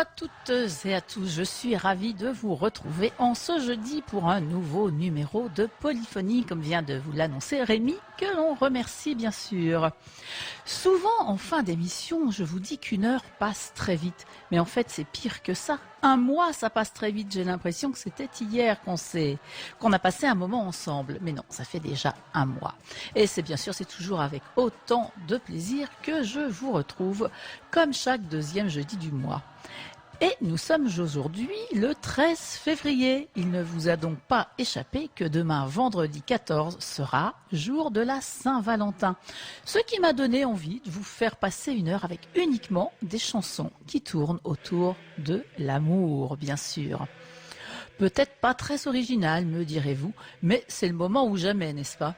à toutes et à tous, je suis ravie de vous retrouver en ce jeudi pour un nouveau numéro de Polyphonie, comme vient de vous l'annoncer Rémi, que l'on remercie bien sûr. Souvent en fin d'émission, je vous dis qu'une heure passe très vite, mais en fait c'est pire que ça. Un mois ça passe très vite, j'ai l'impression que c'était hier qu'on a passé un moment ensemble, mais non, ça fait déjà un mois. Et c'est bien sûr, c'est toujours avec autant de plaisir que je vous retrouve, comme chaque deuxième jeudi du mois. Et nous sommes aujourd'hui le 13 février. Il ne vous a donc pas échappé que demain, vendredi 14, sera jour de la Saint-Valentin. Ce qui m'a donné envie de vous faire passer une heure avec uniquement des chansons qui tournent autour de l'amour, bien sûr. Peut-être pas très original, me direz-vous, mais c'est le moment ou jamais, n'est-ce pas ?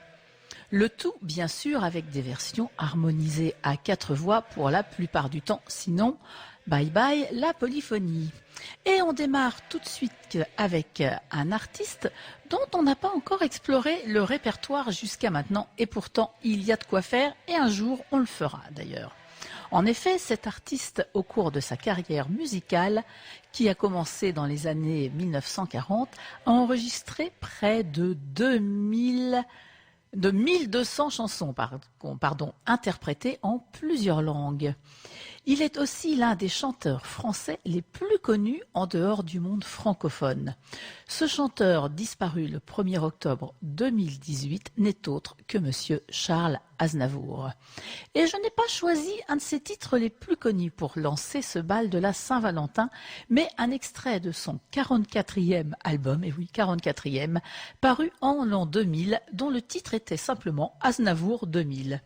Le tout, bien sûr, avec des versions harmonisées à 4 voix pour la plupart du temps, sinon, bye bye la polyphonie. Et on démarre tout de suite avec un artiste dont on n'a pas encore exploré le répertoire jusqu'à maintenant, et pourtant il y a de quoi faire, et un jour on le fera d'ailleurs. En effet, cet artiste, au cours de sa carrière musicale, qui a commencé dans les années 1940, a enregistré près de 1200 chansons interprétées en plusieurs langues. Il est aussi l'un des chanteurs français les plus connus en dehors du monde francophone. Ce chanteur, disparu le 1er octobre 2018, n'est autre que Monsieur Charles Aznavour. Et je n'ai pas choisi un de ses titres les plus connus pour lancer ce bal de la Saint-Valentin, mais un extrait de son 44e album, et oui, 44e, paru en l'an 2000, dont le titre était simplement Aznavour 2000.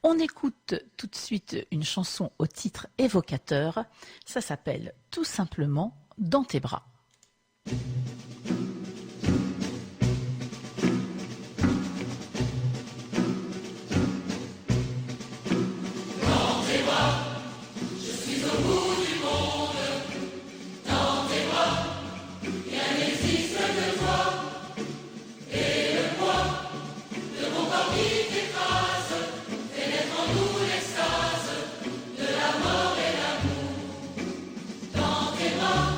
On écoute tout de suite une chanson au titre évocateur. Ça s'appelle tout simplement « Dans tes bras ». Dans tes bras,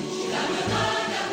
je la me donne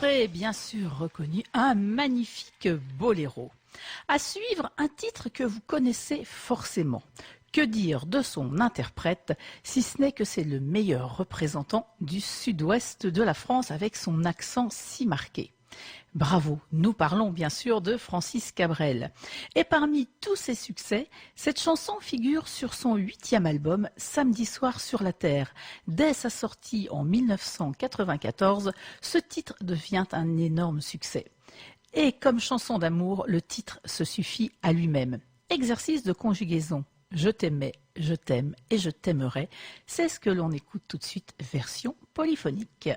aurez bien sûr reconnu un magnifique boléro. À suivre, un titre que vous connaissez forcément. Que dire de son interprète, si ce n'est que c'est le meilleur représentant du sud-ouest de la France avec son accent si marqué. Bravo, nous parlons bien sûr de Francis Cabrel. Et parmi tous ses succès, cette chanson figure sur son 8e album Samedi soir sur la terre. Dès sa sortie en 1994, ce titre devient un énorme succès. Et comme chanson d'amour, le titre se suffit à lui-même. Exercice de conjugaison. Je t'aimais, je t'aime et je t'aimerai. C'est ce que l'on écoute tout de suite, version polyphonique.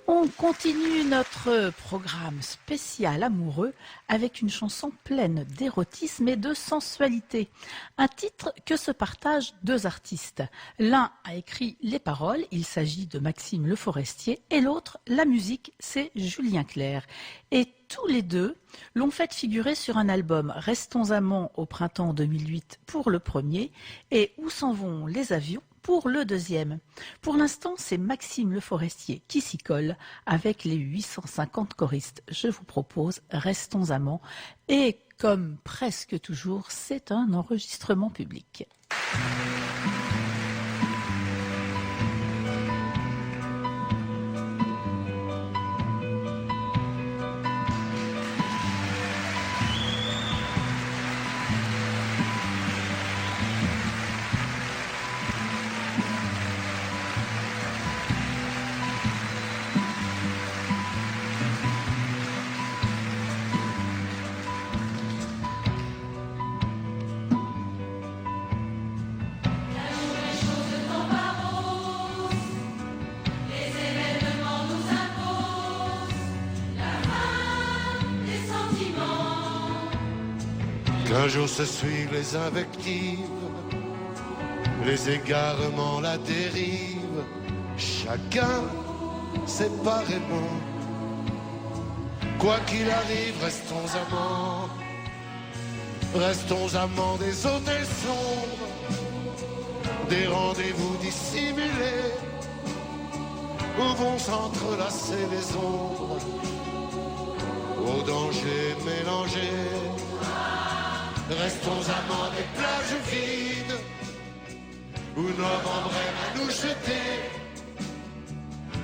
On continue notre programme spécial amoureux avec une chanson pleine d'érotisme et de sensualité. Un titre que se partagent deux artistes. L'un a écrit les paroles, il s'agit de Maxime Le Forestier, et l'autre, la musique, c'est Julien Clerc. Et tous les deux l'ont fait figurer sur un album Restons amants au printemps 2008 pour le premier et Où s'en vont les avions pour le deuxième. Pour l'instant, c'est Maxime Le Forestier qui s'y colle avec les 850 choristes. Je vous propose Restons amants et comme presque toujours, c'est un enregistrement public. Qu'un jour se suivent les invectives, les égarements, la dérive, chacun séparément. Quoi qu'il arrive, restons amants, restons amants des hôtels sombres, des rendez-vous dissimulés, où vont s'entrelacer les ombres, au danger mélangés. Restons amants des plages vides, où novembre aime à nous jeter.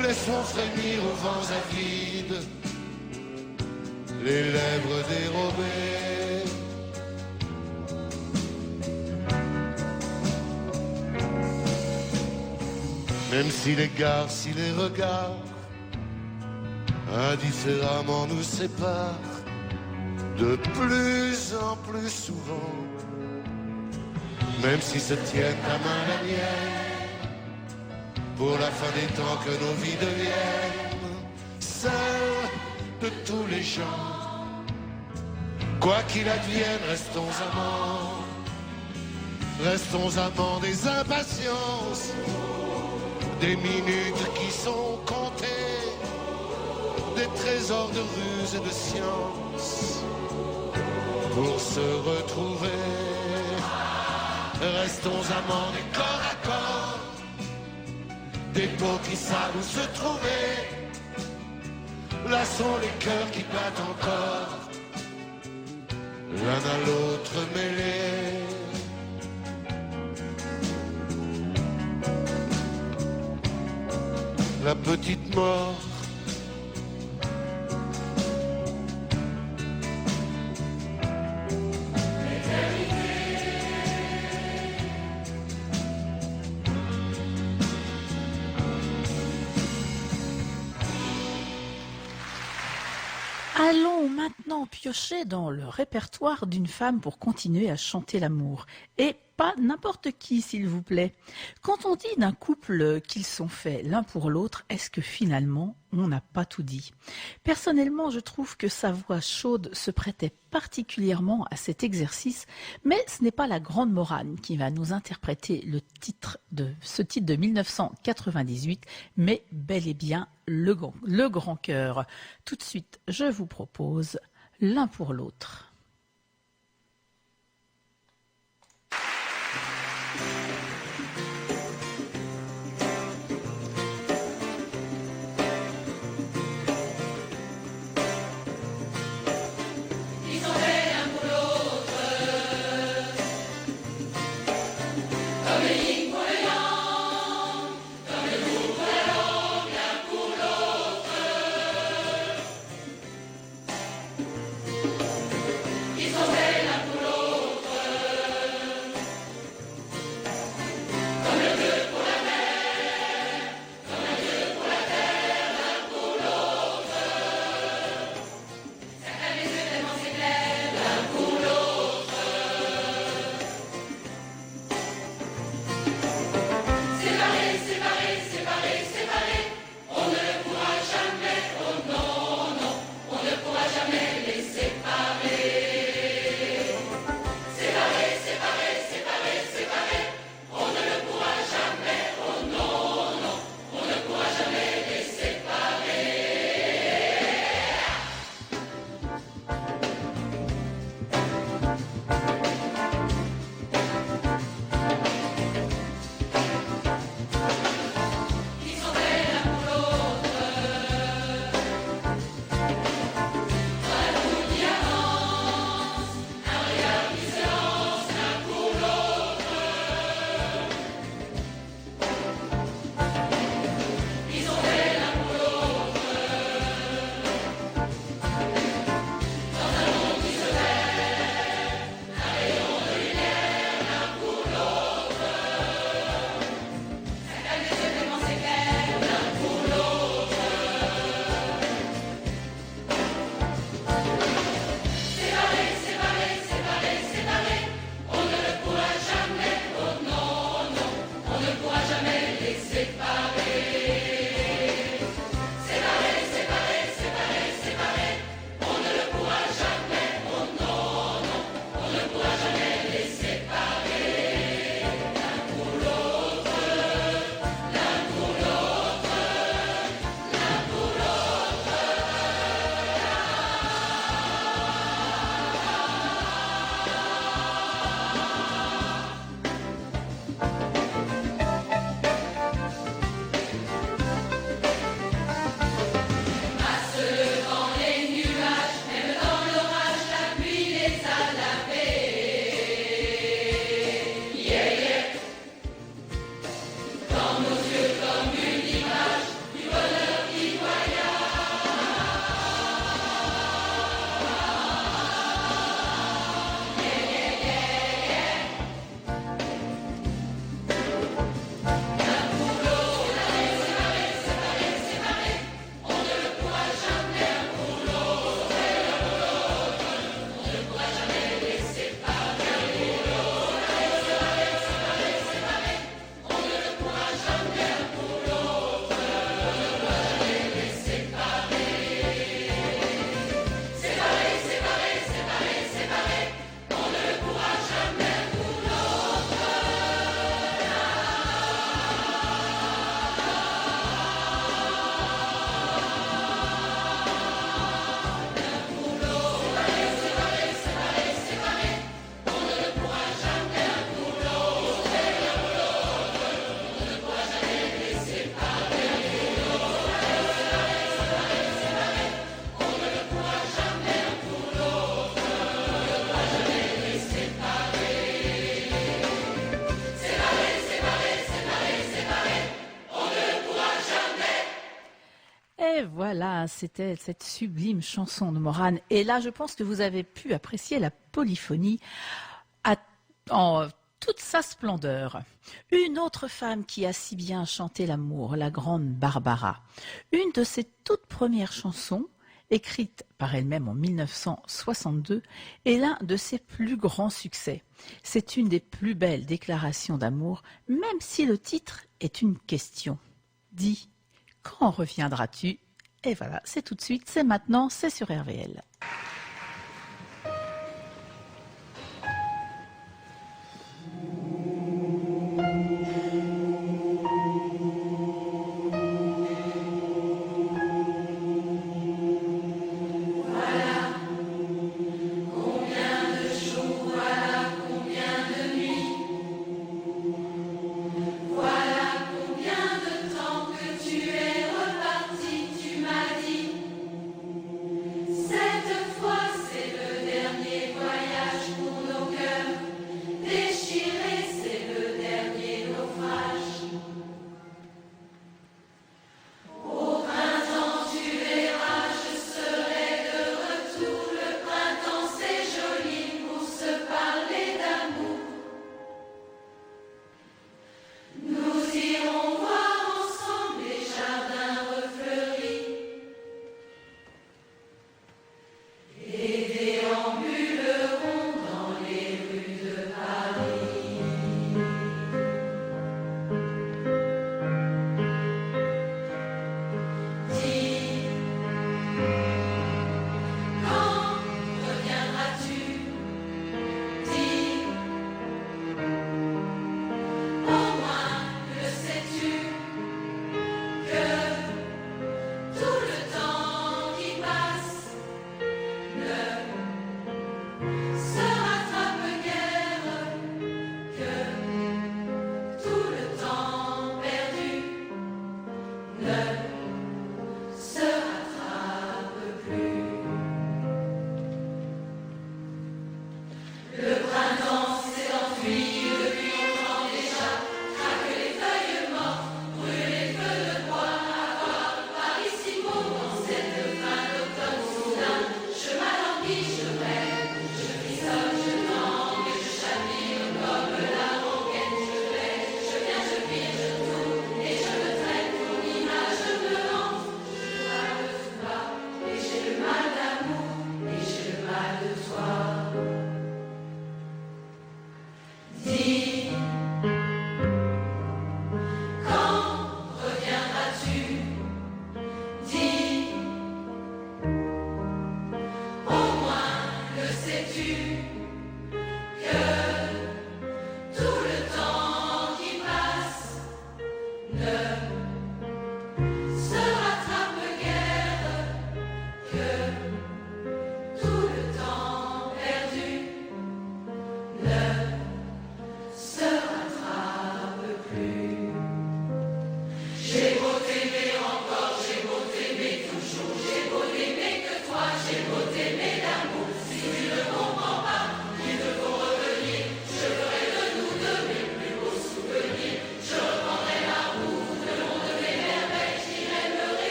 Laissons frémir aux vents avides les lèvres dérobées. Même si les gares, si les regards indifféremment nous séparent, de plus en plus souvent, même s'ils se tiennent à main la mienne, pour la fin des temps que nos vies deviennent celles de tous les gens. Quoi qu'il advienne, restons amants, restons amants des impatiences, des minutes qui sont comptées, des trésors de ruse et de science. Pour se retrouver, restons amants des corps à corps, des peaux qui savent où se trouver. Là sont les cœurs qui battent encore, l'un à l'autre mêlés. La petite mort Allons maintenant piocher dans le répertoire d'une femme pour continuer à chanter l'amour. Et pas n'importe qui, s'il vous plaît. Quand on dit d'un couple qu'ils sont faits l'un pour l'autre, est-ce que finalement, on n'a pas tout dit? Personnellement, je trouve que sa voix chaude se prêtait particulièrement à cet exercice, mais ce n'est pas la grande Morane qui va nous interpréter ce titre de 1998, mais bel et bien le grand cœur. Tout de suite, je vous propose l'un pour l'autre. Et voilà, c'était cette sublime chanson de Morane. Et là, je pense que vous avez pu apprécier la polyphonie en toute sa splendeur. Une autre femme qui a si bien chanté l'amour, la grande Barbara. Une de ses toutes premières chansons, écrite par elle-même en 1962, est l'un de ses plus grands succès. C'est une des plus belles déclarations d'amour, même si le titre est une question. Dis, quand reviendras-tu? Et voilà, c'est tout de suite, c'est maintenant, c'est sur RVL.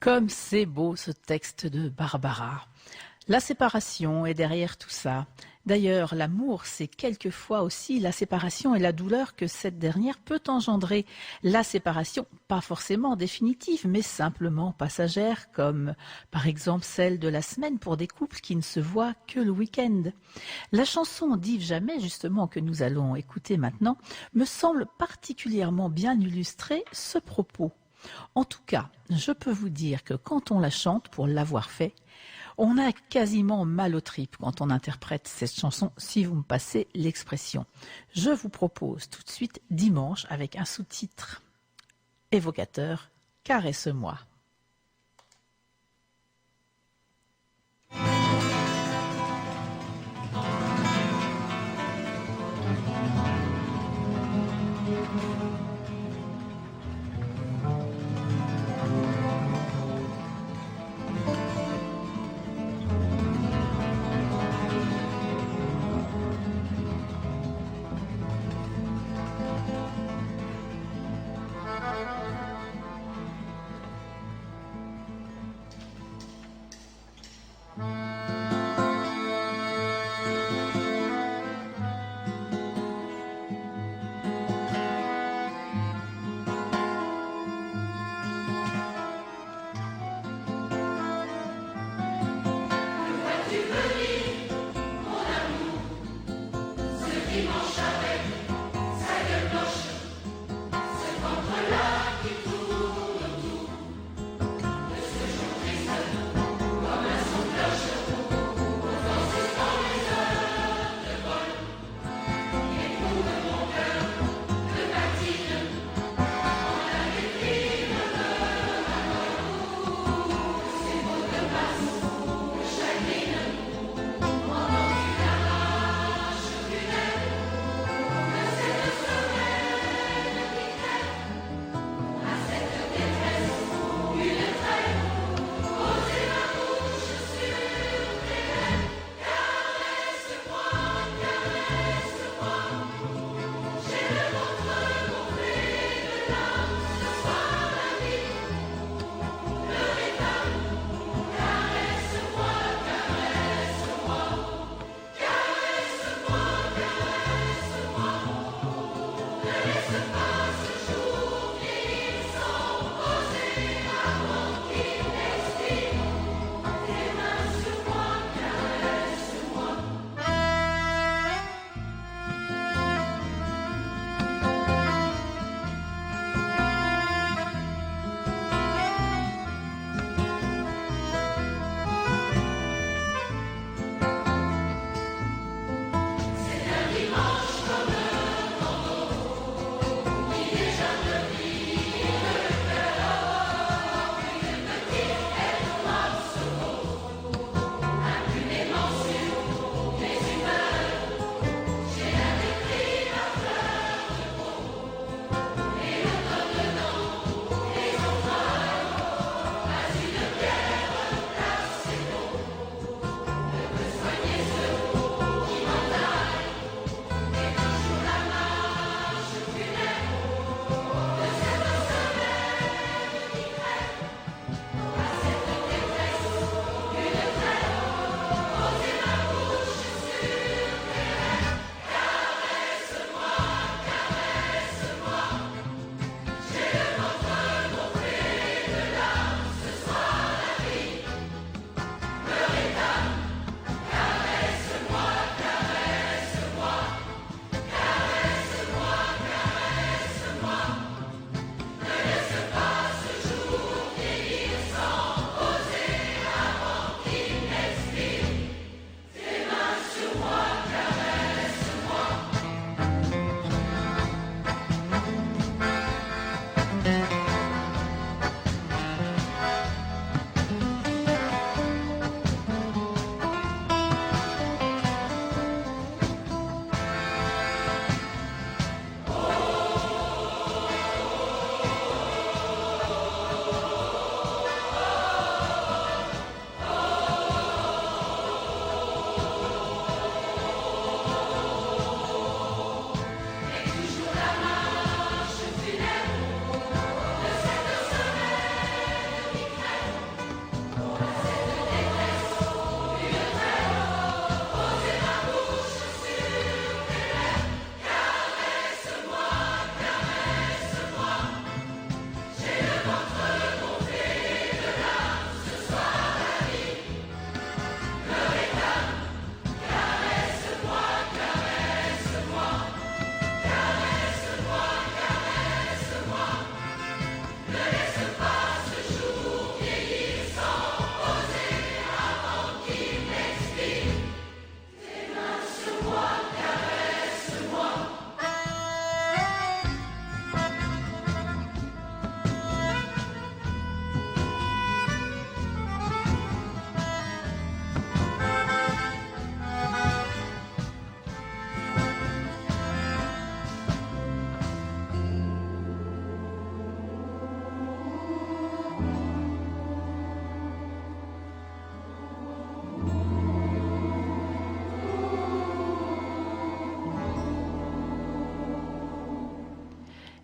Comme c'est beau ce texte de Barbara. La séparation est derrière tout ça. D'ailleurs, l'amour, c'est quelquefois aussi la séparation et la douleur que cette dernière peut engendrer. La séparation, pas forcément définitive, mais simplement passagère, comme par exemple celle de la semaine pour des couples qui ne se voient que le week-end. La chanson d'Yves Jamais, justement, que nous allons écouter maintenant, me semble particulièrement bien illustrer ce propos. En tout cas, je peux vous dire que quand on la chante, pour l'avoir fait, on a quasiment mal aux tripes quand on interprète cette chanson, si vous me passez l'expression. Je vous propose tout de suite Dimanche avec un sous-titre évocateur, Caresse-moi.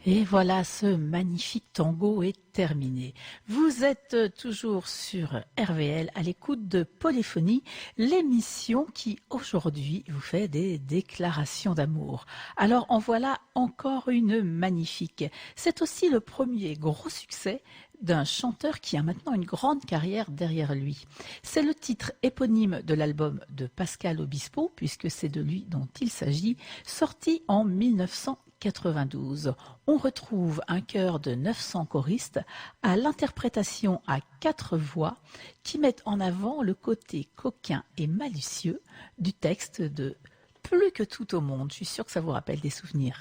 Et voilà, ce magnifique tango est terminé. Vous êtes toujours sur RVL à l'écoute de Polyphonie, l'émission qui aujourd'hui vous fait des déclarations d'amour. Alors en voilà encore une magnifique. C'est aussi le premier gros succès d'un chanteur qui a maintenant une grande carrière derrière lui. C'est le titre éponyme de l'album de Pascal Obispo, puisque c'est de lui dont il s'agit, sorti en 1992. On retrouve un chœur de 900 choristes à l'interprétation à 4 voix qui mettent en avant le côté coquin et malicieux du texte de Plus que tout au monde. Je suis sûre que ça vous rappelle des souvenirs.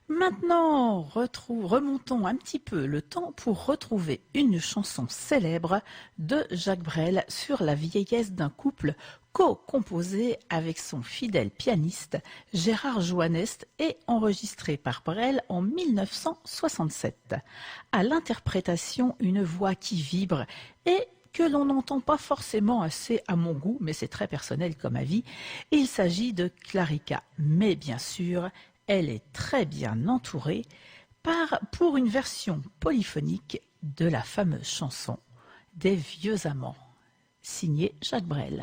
Maintenant, remontons un petit peu le temps pour retrouver une chanson célèbre de Jacques Brel sur la vieillesse d'un couple co-composé avec son fidèle pianiste Gérard Joannest et enregistré par Brel en 1967. À l'interprétation, une voix qui vibre et que l'on n'entend pas forcément assez à mon goût, mais c'est très personnel comme avis. Il s'agit de Clarica, mais bien sûr, elle est très bien entourée pour une version polyphonique de la fameuse chanson des vieux amants, signée Jacques Brel.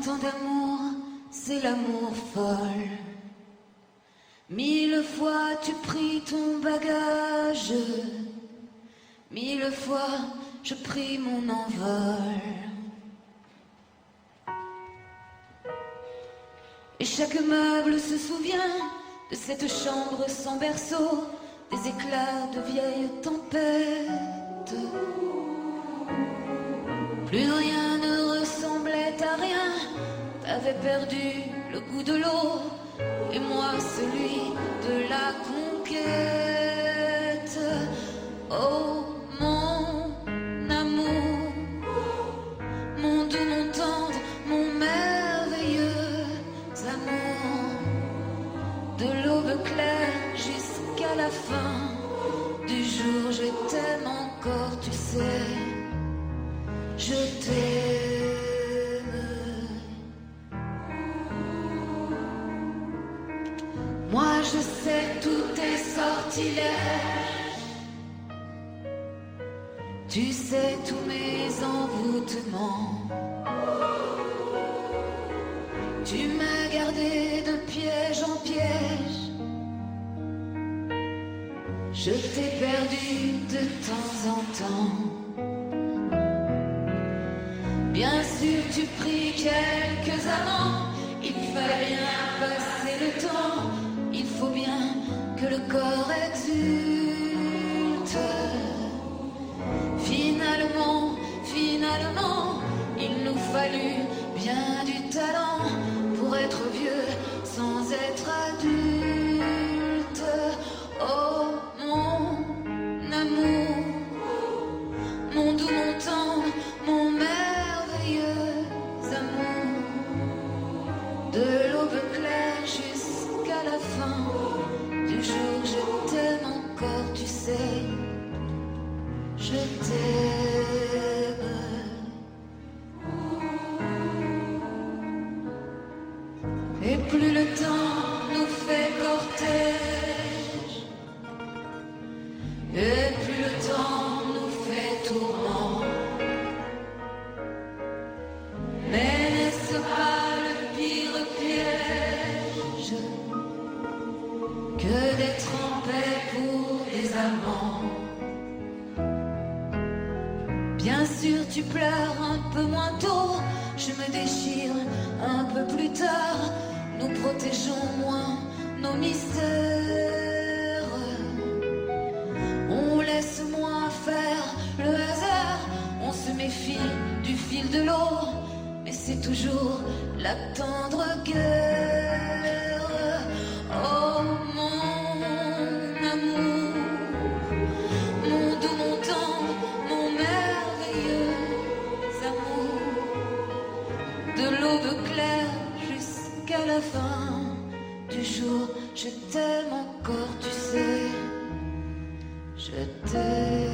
20 ans d'amour, c'est l'amour folle. 1000 fois tu pris ton bagage, 1000 fois je pris mon envol. Et chaque meuble se souvient de cette chambre sans berceau, des éclats de vieilles tempêtes. Plus rien ne ressemblait à rien, t'avais perdu le goût de l'eau, et moi celui de la conquête. Oh mon amour, mon doux, mon tendre, mon merveilleux amour, de l'aube claire jusqu'à la fin du jour, je t'aime encore, tu sais, je t'aime. Moi je sais tous tes sortilèges, tu sais tous mes envoûtements. Tu m'as gardé de piège en piège, je t'ai perdu de temps en temps. Bien sûr tu pris quelques amants, il fallait bien passer le temps. Il faut bien que le corps exulte. Finalement, il nous fallut bien du talent pour être vieux sans être adulte. Oh mon amour, mon doux, mon tendre, mon merveilleux amour, de l'aube claire jusqu'à la fin du jour, je t'aime encore, tu sais, je t'aime. Et plus le temps nous fait cortège, et plus le temps nous fait tourment. Mais n'est-ce pas le pire piège que d'être en paix pour les amants? Bien sûr tu pleures un peu moins tôt, je me déchire un peu plus tard. Nous protégeons moins nos mystères, on laisse moins faire le hasard, on se méfie du fil de l'eau, mais c'est toujours la tendre guerre. Oh mon amour, mon doux, mon tendre, mon merveilleux amour, de l'aube claire jusqu'à la fin du jour, je t'aime encore, tu sais, je t'aime.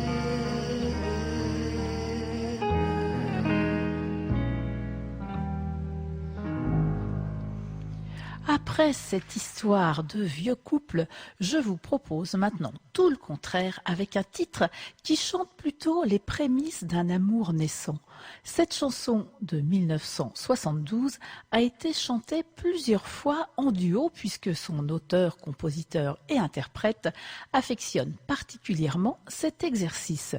Après cette histoire de vieux couple, je vous propose maintenant tout le contraire avec un titre qui chante plutôt les prémices d'un amour naissant. Cette chanson de 1972 a été chantée plusieurs fois en duo puisque son auteur, compositeur et interprète affectionne particulièrement cet exercice.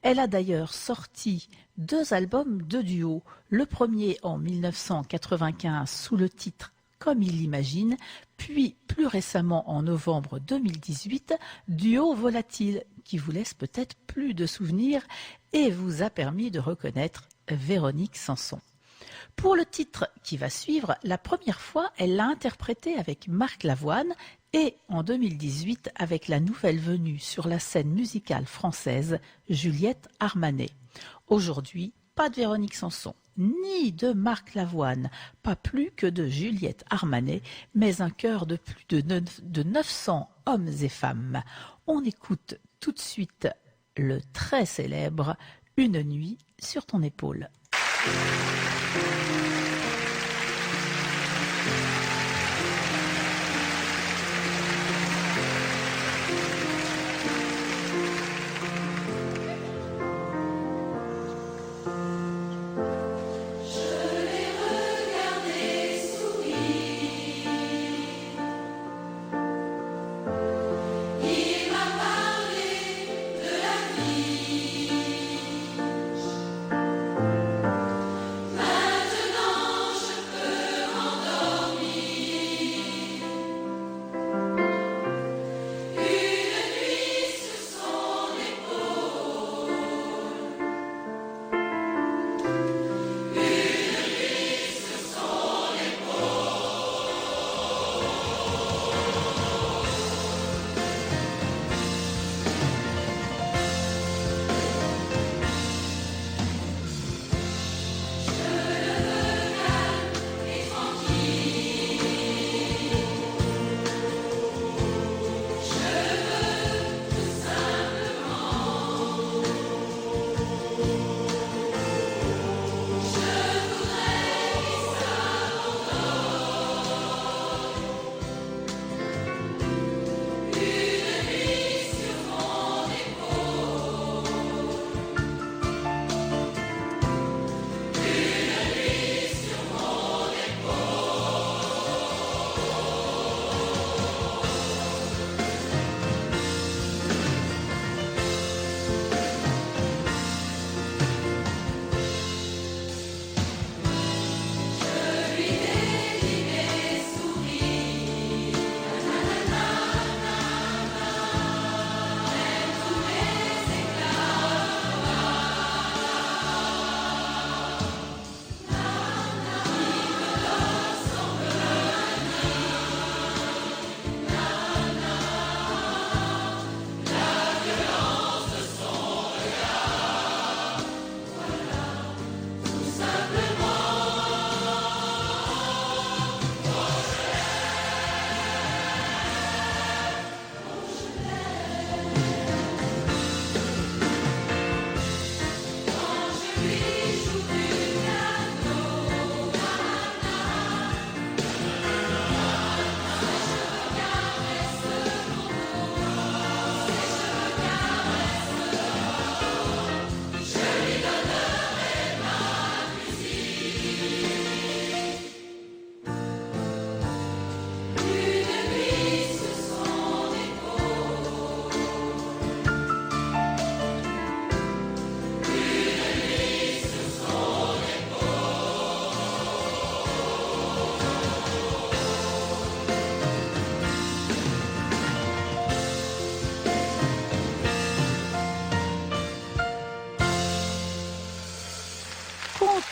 Elle a d'ailleurs sorti 2 albums de duo, le premier en 1995 sous le titre Comme il l'imagine, puis plus récemment en novembre 2018, Duo Volatile, qui vous laisse peut-être plus de souvenirs et vous a permis de reconnaître Véronique Sanson. Pour le titre qui va suivre, la première fois, elle l'a interprété avec Marc Lavoine et en 2018 avec la nouvelle venue sur la scène musicale française, Juliette Armanet. Aujourd'hui, pas de Véronique Sanson, ni de Marc Lavoine, pas plus que de Juliette Armanet, mais un chœur de plus de 900 hommes et femmes. On écoute tout de suite le très célèbre « Une nuit sur ton épaule ». Je l'ai regardé.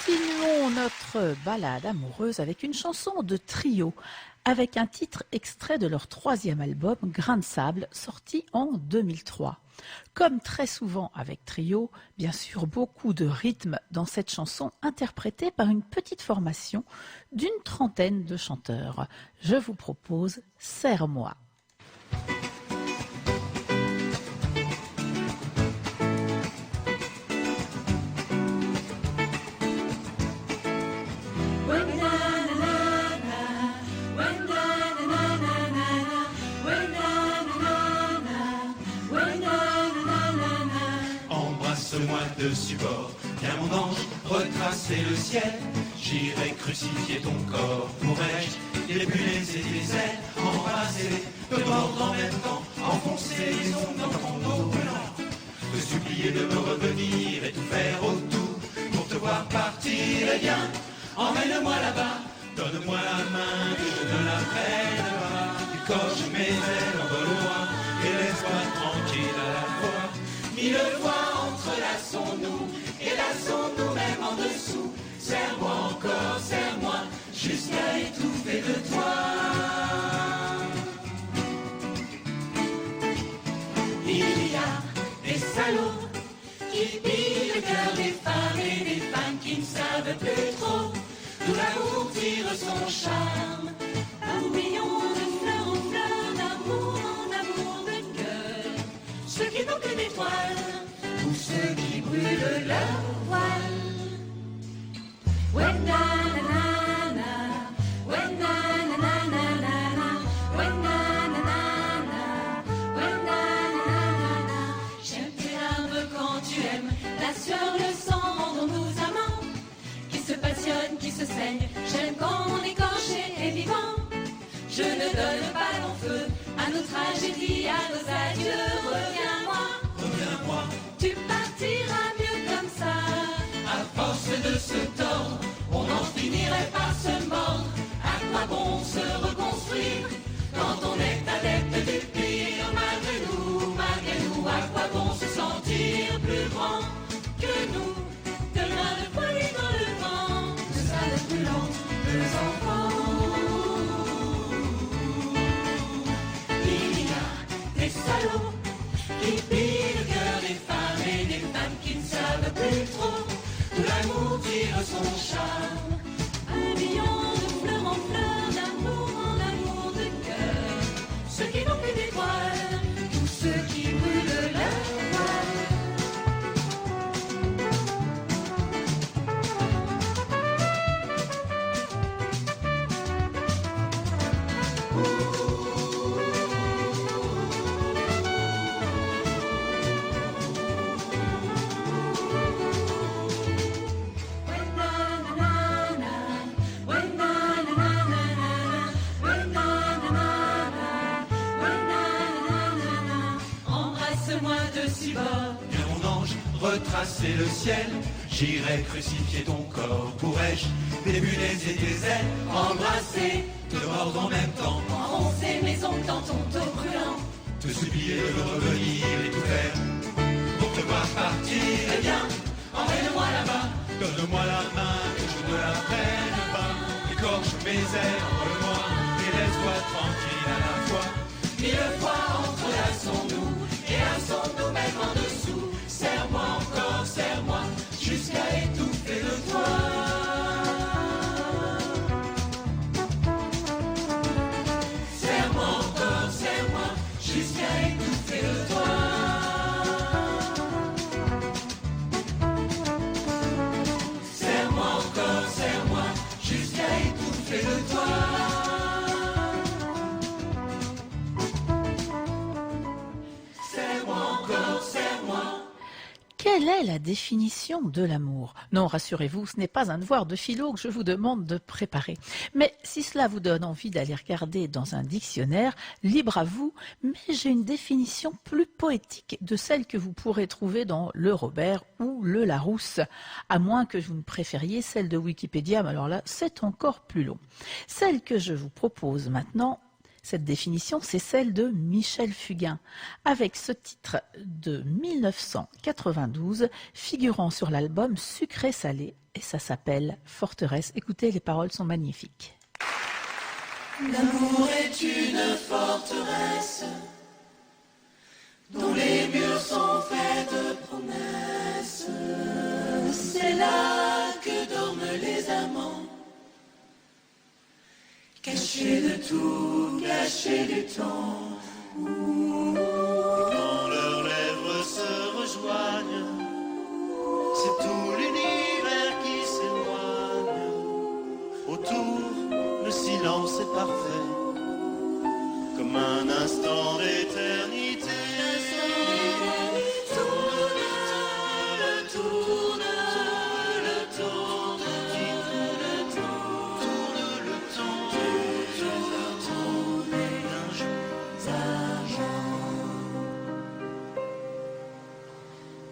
Continuons notre balade amoureuse avec une chanson de Trio, avec un titre extrait de leur 3e album, Grain de sable, sorti en 2003. Comme très souvent avec Trio, bien sûr beaucoup de rythme dans cette chanson interprétée par une petite formation d'une 30aine de chanteurs. Je vous propose Serre-moi. Embrasse-moi dessus bord, viens mon ange, retracer le ciel. J'irai crucifier ton corps, pourrais-je débuler tes ailes, embrasser, te mordre en même temps, enfoncer les ongles dans ton dos brûlant, te supplier de me revenir et tout faire autour pour te voir partir. Eh bien, emmène-moi là-bas, donne-moi la main, que je ne la prenne pas. Tu coches mes ailes, envole-moi et laisse-moi tranquille à la fois. 1000 fois entrelaçons-nous et lassons-nous même en dessous. Serre-moi encore, serre-moi, jusqu'à étouffer de toi. Il y a des salauds qui pillent le cœur des femmes et des femmes qui ne savent plus trop d'où l'amour tire son charme. Tourbillon de fleur en fleur, d'amour en amour de cœur. Ceux qui n'ont que d'étoiles, ou ceux qui brûlent leur voile. When na na na na, when na na na na na, when na na na na, when na na na na. J'aime tes larmes quand tu aimes, la sueur, le sang rendons nous amants, qui se passionnent, qui se saignent. J'aime quand on écorché et vivant. Je ne donne pas mon feu à nos tragédies, à nos adieux. Reviens-moi, reviens-moi. Tu partiras mieux comme ça. À force de se tordre, on en finirait par se mordre. À quoi bon se reconstruire quand on est adepte du pire? Malgré nous, à quoi bon se sentir plus grand que nous? De loin de poignée dans le vent, de salles brûlantes, deux enfants. Il y a des salauds qui pillent le cœur des femmes et des femmes qui ne savent plus trop d'où l'amour tire son charme. Un million de fleurs en fleurs, d'amour en amour de cœur. Ceux qui n'ont plus d'étoiles, tous ceux qui brûlent leur voile. Viens mon ange, retracer le ciel. J'irai crucifier ton corps. Pourrais-je débuler tes ailes, embrasser, te mordre en même temps, enfoncer mes ongles dans ton dos brûlant, te supplier de me revenir et tout faire pour te voir partir. Eh bien, emmène-moi là-bas, donne-moi la main, que je ne la prenne pas. Écorche mes ailes, envole-moi et laisse-toi tranquille à la fois. 1000 fois entrelaçons-nous et lassons-nous même en dessous. Serre-moi encore, serre-moi, jusqu'à étouffer de toi. Serre-moi encore, serre-moi, jusqu'à étouffer de toi. Serre-moi encore, serre-moi, jusqu'à étouffer de toi. Quelle est la définition de l'amour? Non, rassurez-vous, ce n'est pas un devoir de philo que je vous demande de préparer. Mais si cela vous donne envie d'aller regarder dans un dictionnaire, libre à vous, mais j'ai une définition plus poétique de celle que vous pourrez trouver dans le Robert ou le Larousse, à moins que vous ne préfériez celle de Wikipédia, mais alors là, c'est encore plus long. Celle que je vous propose maintenant, Cette définition, c'est celle de Michel Fugain, avec ce titre de 1992, figurant sur l'album Sucré Salé, et ça s'appelle Forteresse. Écoutez, les paroles sont magnifiques. L'amour est une forteresse dont les murs sont faits de promesses. C'est là que dorment les amants, cachés de tout, cachés du temps. Quand leurs lèvres se rejoignent, c'est tout l'univers qui s'éloigne. Autour, le silence est parfait, comme un instant d'éternité.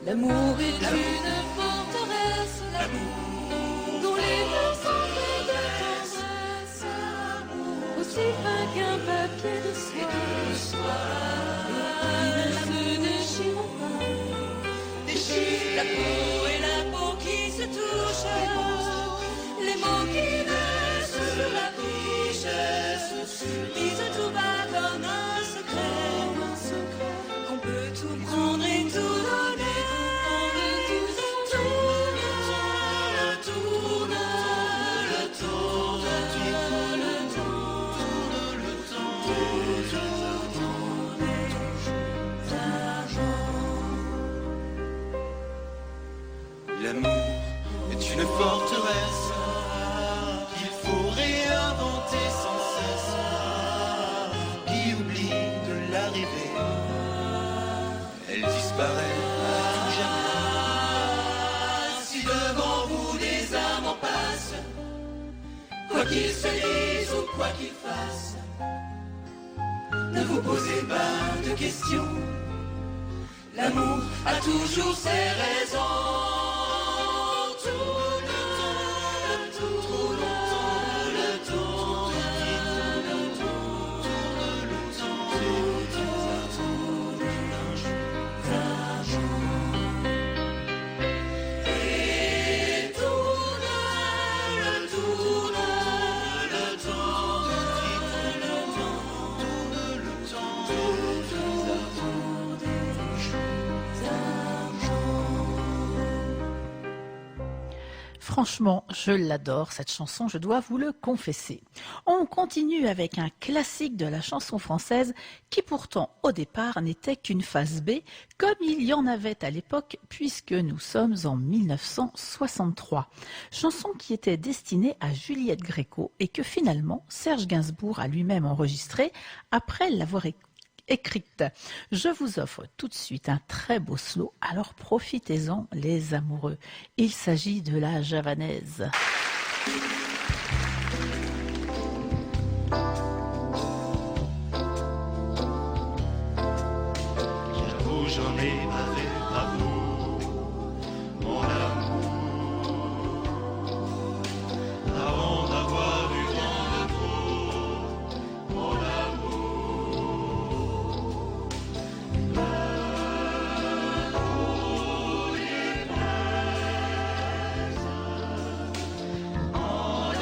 L'amour est une forteresse, l'amour dont les murs sont faits de tendresse, aussi fin qu'un papier de soie, et qui ne se déchire pas. Déchire la peau et la peau qui se touchent, les mots qui naissent sur la richesse, disent tout bas comme un secret, qu'on peut tout prendre et tout donner. L'amour est une forteresse qu'il faut réinventer sans cesse, qui oublie de l'arrivée, elle disparaît à tout jamais. Si devant vous des amants passent, quoi qu'ils se disent ou quoi qu'ils fassent, ne vous posez pas de questions, l'amour a toujours ses raisons. Franchement, je l'adore cette chanson, je dois vous le confesser. On continue avec un classique de la chanson française qui pourtant au départ n'était qu'une phase B, comme il y en avait à l'époque puisque nous sommes en 1963. Chanson qui était destinée à Juliette Gréco et que finalement Serge Gainsbourg a lui-même enregistrée après l'avoir écrite. Je vous offre tout de suite un très beau slow, alors profitez-en les amoureux. Il s'agit de la javanaise. J'avoue, j'en ai bavé à vous, mon amour, avant d'avoir eu vent de trop, mon amour. En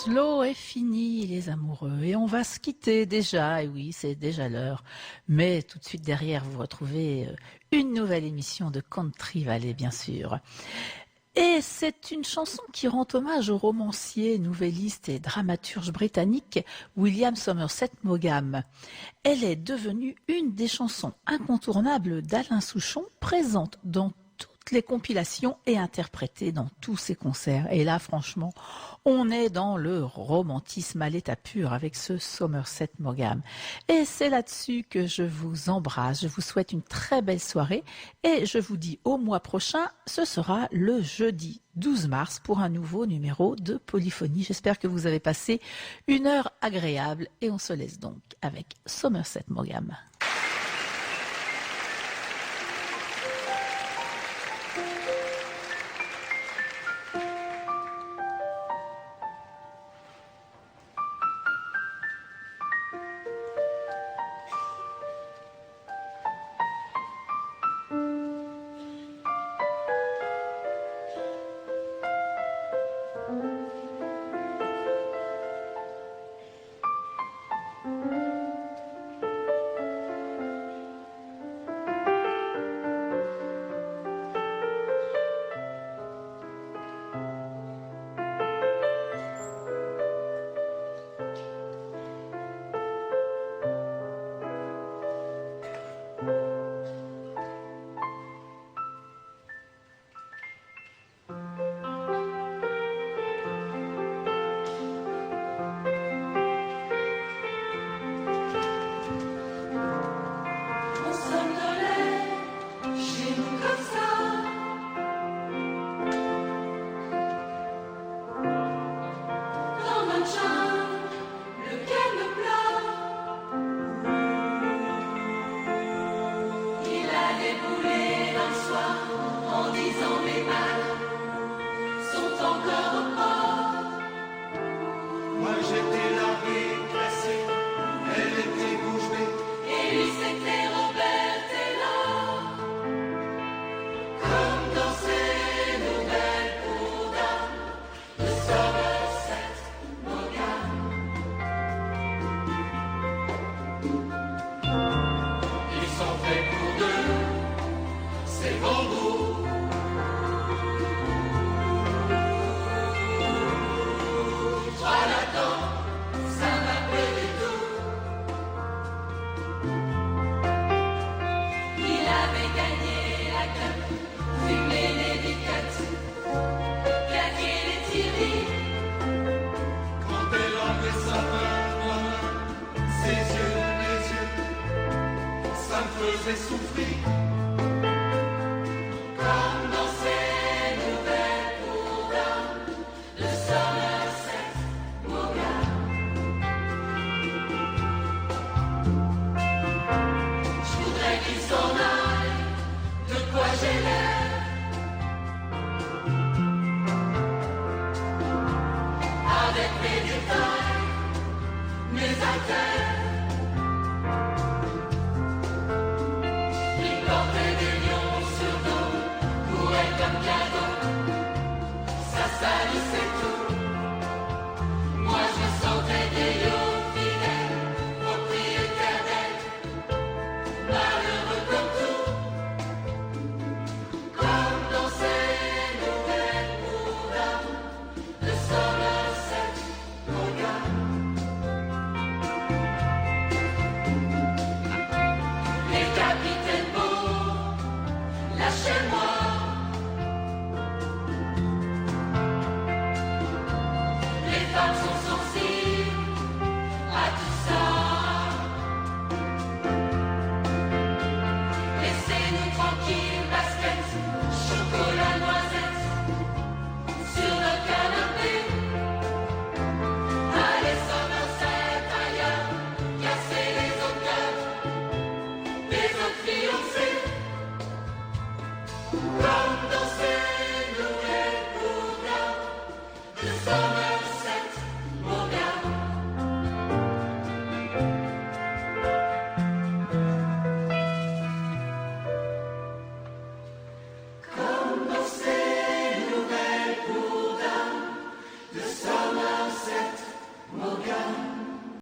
Slow est fini, les amoureux, et on va se quitter déjà, et oui, c'est déjà l'heure. Mais tout de suite derrière, vous retrouvez une nouvelle émission de Country Valley, bien sûr. Et c'est une chanson qui rend hommage au romancier, nouvelliste et dramaturge britannique William Somerset Maugham. Elle est devenue une des chansons incontournables d'Alain Souchon, présente dans toutes les compilations et interprétée dans tous ses concerts. Et là, franchement, on est dans le romantisme à l'état pur avec ce Somerset Maugham. Et c'est là-dessus que je vous embrasse. Je vous souhaite une très belle soirée et je vous dis au mois prochain, ce sera le jeudi 12 mars pour un nouveau numéro de Polyphonie. J'espère que vous avez passé une heure agréable et on se laisse donc avec Somerset Maugham. Avec mes détails, mes altères.